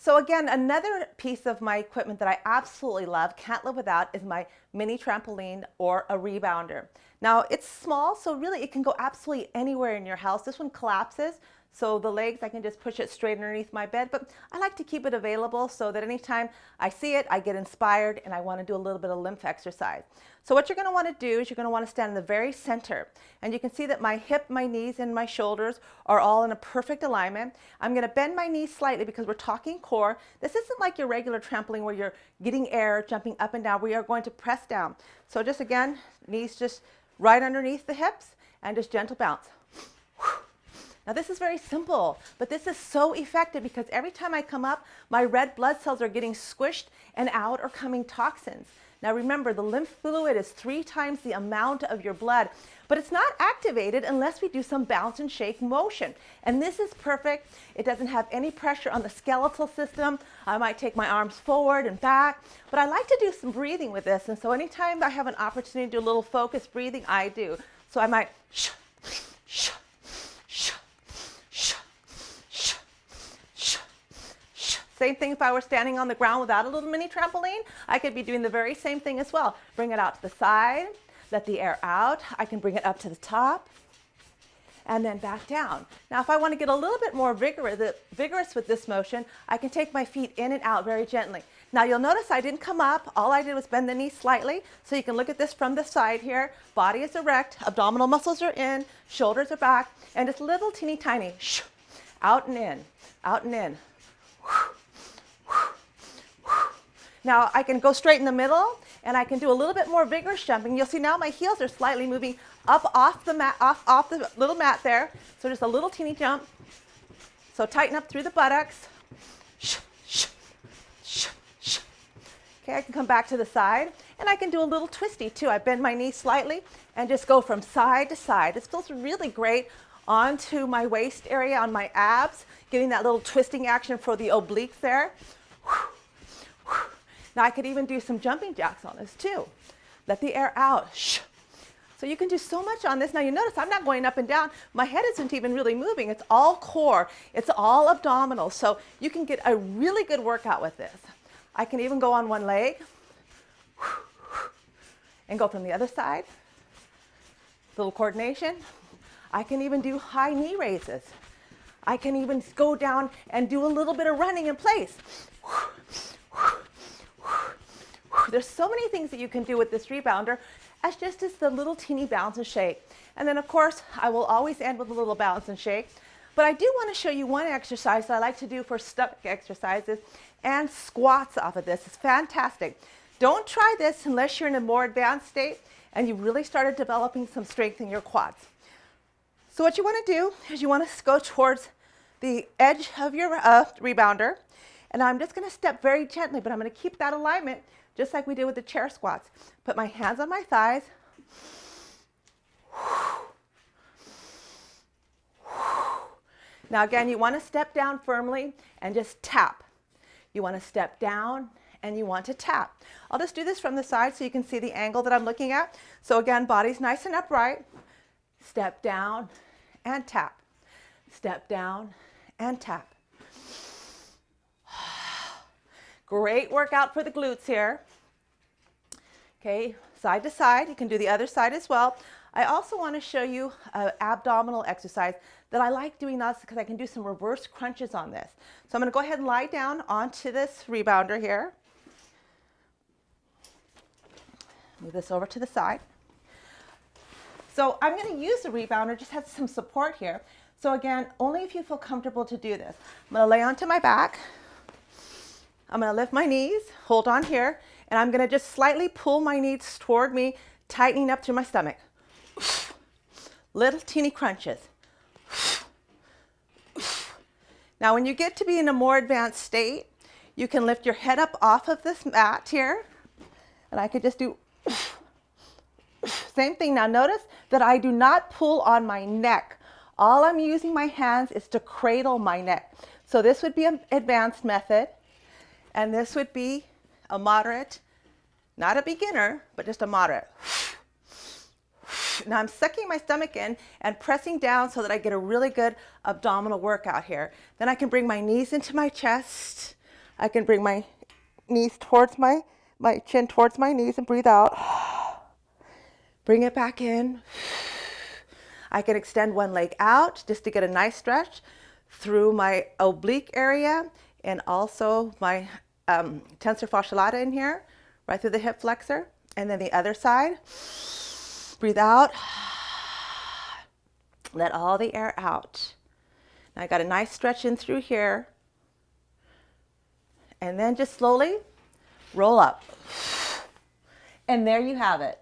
So again, another piece of my equipment that I absolutely love, can't live without, is my mini trampoline or a rebounder. Now it's small, so really it can go absolutely anywhere in your house. This one collapses, so the legs, I can just push it straight underneath my bed, but I like to keep it available so that anytime I see it, I get inspired and I want to do a little bit of lymph exercise. So what you're going to want to do is you're going to want to stand in the very center. And you can see that my hip, my knees, and my shoulders are all in a perfect alignment. I'm going to bend my knees slightly because we're talking core. This isn't like your regular trampoline where you're getting air, jumping up and down. We are going to press down. So just again, knees just right underneath the hips and just gentle bounce. Now this is very simple, but this is so effective because every time I come up, my red blood cells are getting squished and out are coming toxins. Now remember, the lymph fluid is 3 times the amount of your blood, but it's not activated unless we do some bounce and shake motion. And this is perfect. It doesn't have any pressure on the skeletal system. I might take my arms forward and back, but I like to do some breathing with this. And so anytime I have an opportunity to do a little focused breathing, I do. So I might shh, shh, shh, shh, shh, shh, shh. Same thing if I were standing on the ground without a little mini trampoline, I could be doing the very same thing as well. Bring it out to the side, let the air out. I can bring it up to the top and then back down. Now, if I want to get a little bit more vigorous with this motion, I can take my feet in and out very gently. Now, you'll notice I didn't come up. All I did was bend the knee slightly. So you can look at this from the side here. Body is erect, abdominal muscles are in, shoulders are back, and just little teeny tiny, shh, out and in, out and in. Now, I can go straight in the middle, and I can do a little bit more vigorous jumping. You'll see now my heels are slightly moving up off the mat, off the little mat there. So just a little teeny jump. So tighten up through the buttocks. Shh, shh, shh, shh. Okay, I can come back to the side, and I can do a little twisty too. I bend my knee slightly and just go from side to side. This feels really great onto my waist area, on my abs, getting that little twisting action for the obliques there. Now I could even do some jumping jacks on this too. Let the air out. Shh. So you can do so much on this. Now you notice I'm not going up and down. My head isn't even really moving. It's all core. It's all abdominal. So you can get a really good workout with this. I can even go on one leg and go from the other side. Little coordination. I can even do high knee raises. I can even go down and do a little bit of running in place. There's so many things that you can do with this rebounder as just as the little teeny bounce and shake. And then of course, I will always end with a little bounce and shake. But I do want to show you one exercise that I like to do for stomach exercises and squats off of this. It's fantastic. Don't try this unless you're in a more advanced state and you really started developing some strength in your quads. So what you want to do is you want to go towards the edge of your rebounder. And I'm just going to step very gently, but I'm going to keep that alignment just like we did with the chair squats. Put my hands on my thighs. Now again, you want to step down firmly and just tap. You want to step down and you want to tap. I'll just do this from the side so you can see the angle that I'm looking at. So again, body's nice and upright. Step down and tap. Step down and tap. Great workout for the glutes here. Okay, side to side. You can do the other side as well. I also want to show you an abdominal exercise that I like doing this because I can do some reverse crunches on this. So I'm going to go ahead and lie down onto this rebounder here. Move this over to the side. So I'm going to use the rebounder, just has some support here. So again, only if you feel comfortable to do this. I'm going to lay onto my back. I'm going to lift my knees, hold on here, and I'm going to just slightly pull my knees toward me, tightening up through my stomach. Little teeny crunches. Now, when you get to be in a more advanced state, you can lift your head up off of this mat here, and I could just do same thing. Now, notice that I do not pull on my neck. All I'm using my hands is to cradle my neck. So this would be an advanced method. And this would be a moderate, not a beginner, but just a moderate. Now I'm sucking my stomach in and pressing down so that I get a really good abdominal workout here. Then I can bring my knees into my chest, I can bring my knees towards my chin towards my knees and breathe out. Bring it back in. I can extend one leg out just to get a nice stretch through my oblique area and also my tensor fasciae lata in here, right through the hip flexor. And then the other side. Breathe out. Let all the air out. Now I got a nice stretch in through here. And then just slowly roll up. And there you have it.